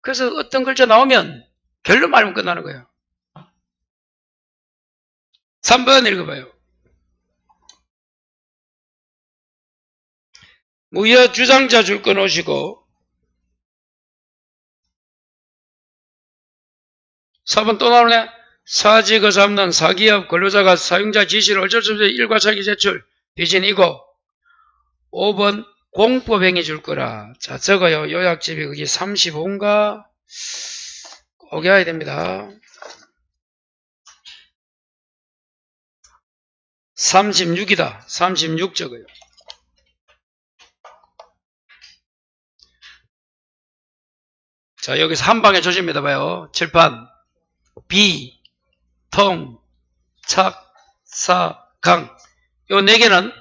그래서 어떤 글자 나오면 결론 말면 끝나는 거예요. 3번 읽어봐요. 무효 주장자 줄 거 놓으시고 4번 또 나오네. 사직의사 없는 사기업 근로자가 사용자 지시를 어쩔 수 없이 일과차기 제출 비진이고 5번 공법행위 줄 거라. 자, 적어요. 요약집이 그게 35인가? 꼭 해야 됩니다. 36이다. 36 적어요. 자, 여기서 한 방에 조집니다. 봐요. 칠판. 비, 통, 착, 사, 강. 요 4개는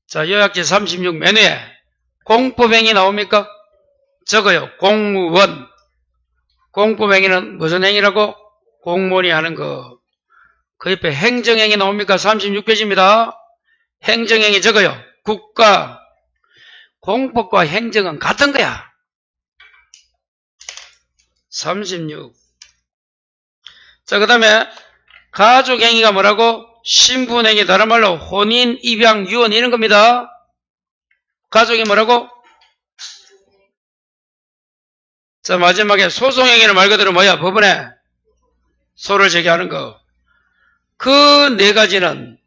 자, 요약지 36 맨 위에 공법행위 나옵니까? 적어요. 공무원. 공법행위는 무슨 행위라고? 공무원이 하는 거. 그 옆에 행정행위 나옵니까? 36페이지입니다. 행정행위 적어요. 국가. 공법과 행정은 같은 거야. 36. 자, 그 다음에 가족행위가 뭐라고? 신분행위, 다른 말로 혼인, 입양, 유언 이런 겁니다. 가족이 뭐라고? 자, 마지막에 소송행위는 말 그대로 뭐야? 법원에 소를 제기하는 거. 그 4가지는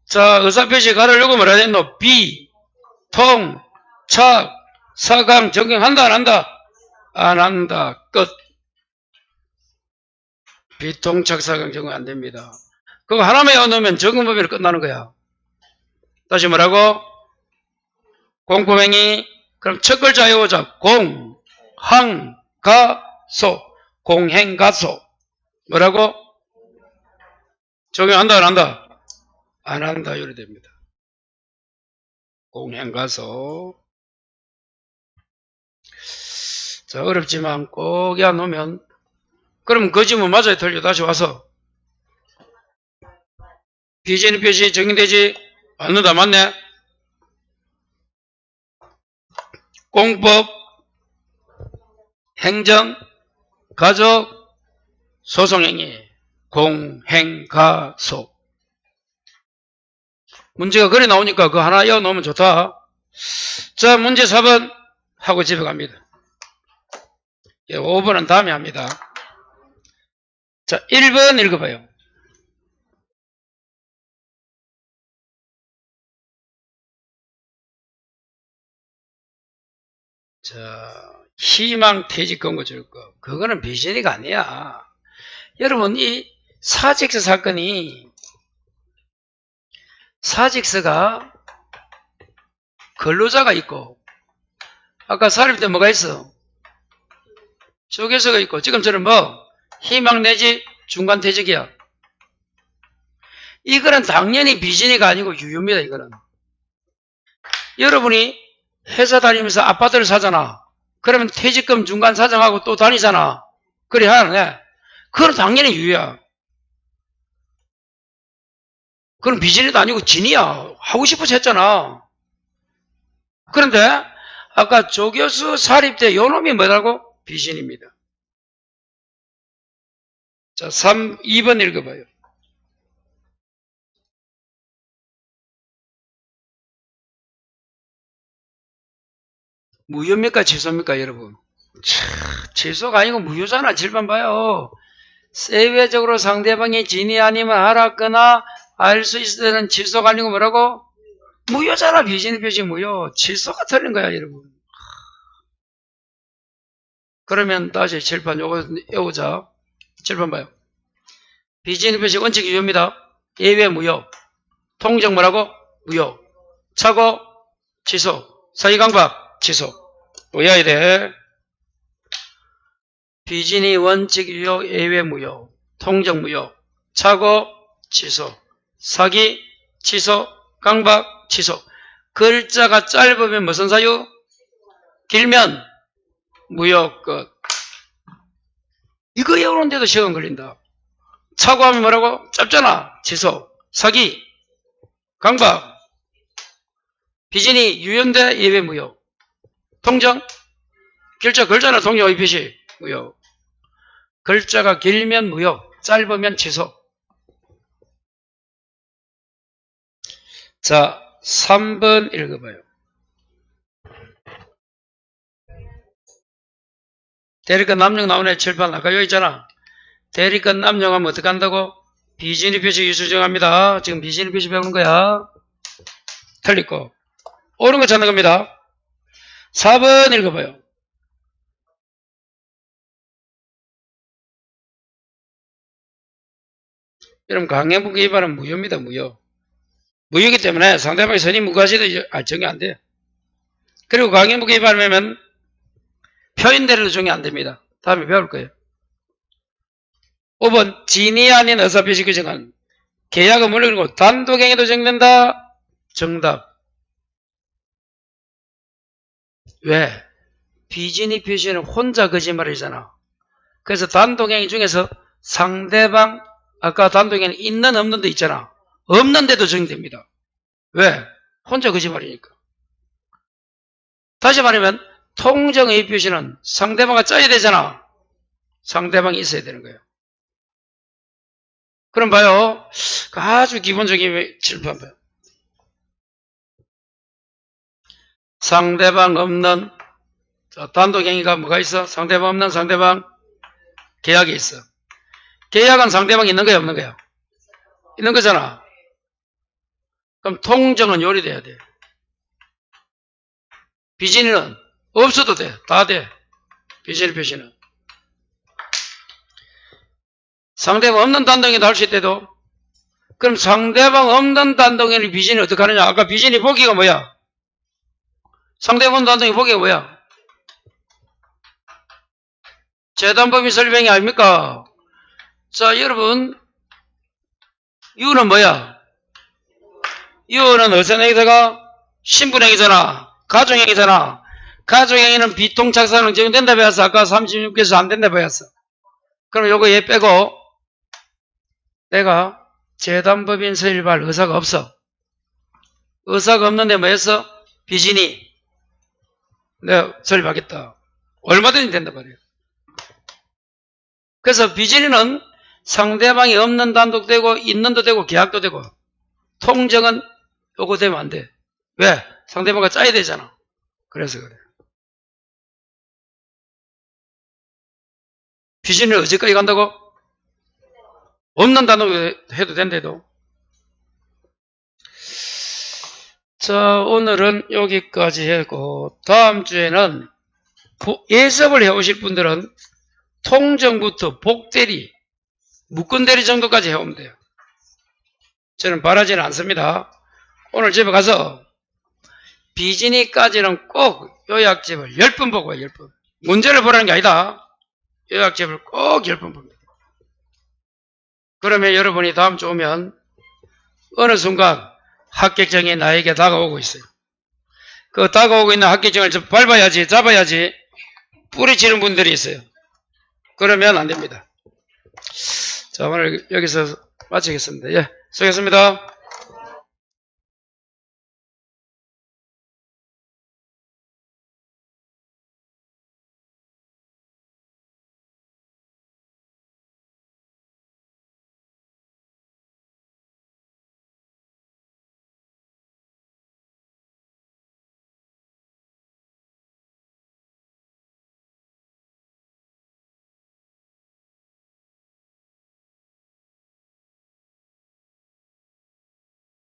자, 의사표시 가르려고 뭐라 했노? 비, 통, 착, 사강 적용한다 안 한다? 안 한다. 끝. 비통착 사강 적용 안 됩니다. 그거 하나만 외워놓으면 적응법이 끝나는 거야. 다시 뭐라고? 공포행위. 그럼 첫 글자 외우자. 공, 항, 가, 소. 공행가소. 뭐라고? 적용한다 안 한다? 안 한다. 이래 됩니다. 공행가소. 자, 어렵지만 꼭 외워놓으면 그럼 거짓말 맞아요 틀려? 다시 와서 비전의 표시 적용되지 않는다. 맞네? 공법, 행정, 가족, 소송행위, 공행가소. 문제가 그래 나오니까 그거 하나 외워놓으면 좋다. 자, 문제 4번 하고 집에 갑니다. 5번은 다음에 합니다. 자, 1번 읽어봐요. 자, 희망퇴직 권고 줄 거. 그거는 비전이가 아니야. 여러분, 이 사직서 사건이 사직서가 근로자가 있고 아까 사립 때 뭐가 있어? 조교서가 있고 지금처럼 뭐 희망 내지 중간퇴직이야. 이거는 당연히 비전이가 아니고 유효입니다. 이거는 여러분이 회사 다니면서 아파트를 사잖아. 그러면 퇴직금 중간 사정하고 또 다니잖아. 그래 하네. 그건 당연히 유효야. 그건 비전이도 아니고 진이야. 하고 싶어서 했잖아. 그런데 아까 조교수 사립대 요놈이 뭐라고? 비전입니다. 자, 2번 읽어봐요. 무효입니까? 취소입니까? 여러분. 취소가 아니고 무효잖아. 질문 봐요. 세외적으로 상대방이 진이 아니면 알았거나 알 수 있을 때는 취소가 아니고 뭐라고? 무효잖아. 비전의 표시 무효. 취소가 틀린 거야, 여러분. 그러면 다시 칠판 요거 외우자. 칠판 봐요. 비전의 표시 원칙 유효입니다. 예외 무효. 통정 뭐라고? 무효. 착오 취소. 사기강박 취소. 외워야 돼. 비진이 원칙 유효, 예외 무효, 통정 무효, 착오 취소, 사기 취소, 강박 취소. 글자가 짧으면 무슨 사유? 길면 무효 끝. 이거 외우는데도 시간 걸린다. 착오하면 뭐라고? 짧잖아. 취소, 사기, 강박. 비진이 유효인데 예외 무효. 통정 글자나 통정 어휘 표시 무효. 글자가 길면 무효, 짧으면 취소. 자, 3번 읽어봐요. 대리권 남용 나오네. 칠판 아까 여기 있잖아. 대리권 남용하면 어떻게 한다고? 비진의 표시 유수 정합니다. 지금 비진의 표시 배우는 거야. 틀리고 옳은 거 찾는 겁니다. 4번 읽어봐요. 여러분, 강행부기 위반은 무효입니다. 무효. 무효이기 때문에 상대방이 선임 무과시도 적용 안 돼요. 그리고 강행부기 위반하면 표현대로도 적용 안 됩니다. 다음에 배울 거예요. 5번 진이 아닌 의사표시 규정은 계약은 물론이고 단독행위도 적용된다. 정답. 왜? 비진이 표시는 혼자 거짓말이잖아. 그래서 단독행위 중에서 상대방 아까 단독행위는 있는 없는 데 있잖아. 없는데도 적용됩니다. 왜? 혼자 거짓말이니까. 다시 말하면 통정의 표시는 상대방과 짜야 되잖아. 상대방이 있어야 되는 거예요. 그럼 봐요. 아주 기본적인 칠판 봐요. 상대방 없는 단독행위가 뭐가 있어? 상대방 없는 상대방 계약이 있어. 계약은 상대방이 있는 거야 없는 거야? 있는 거잖아. 그럼 통정은 요리돼야 돼. 비진이는 없어도 돼. 다 돼. 비진리 표시는. 상대방 없는 단동에도 할 수 있대도. 그럼 상대방 없는 단동에는 비진이 어떻게 하느냐? 아까 비진이 보기가 뭐야? 상대방 없는 단동의 보기가 뭐야? 재단법인 설명이 아닙니까? 자, 여러분, 유는 뭐야? 유는 어떤 행위가? 신분행위잖아. 가족행위잖아. 가족행위는 비통착사는 적용된다 배웠어. 아까 36개에서 안 된다 배웠어. 그럼 요거 얘 빼고 내가 재단법인 설립할 의사가 없어. 의사가 없는데 뭐 했어? 비진이 내가 설립하겠다. 얼마든지 된단 말이에요. 그래서 비진이는 상대방이 없는 단독 되고 있는도 되고 계약도 되고 통정은 요거 되면 안 돼. 왜? 상대방과 짜야 되잖아. 그래서 그래. 비진이는 어디까지 간다고? 없는 단독 해도 된대도. 자, 오늘은 여기까지 하고 다음 주에는 예습을 해오실 분들은 통정부터 복대리, 묶은대리 정도까지 해오면 돼요. 저는 바라지는 않습니다. 오늘 집에 가서 비진이까지는 꼭 요약집을 10번 보고 와요. 10번. 문제를 보라는 게 아니다. 요약집을 꼭 10번 봅니다. 그러면 여러분이 다음 주 오면 어느 순간 합격증이 나에게 다가오고 있어요. 그 다가오고 있는 합격증을 좀 밟아야지, 잡아야지 뿌리치는 분들이 있어요. 그러면 안 됩니다. 자, 오늘 여기서 마치겠습니다. 예, 수고했습니다.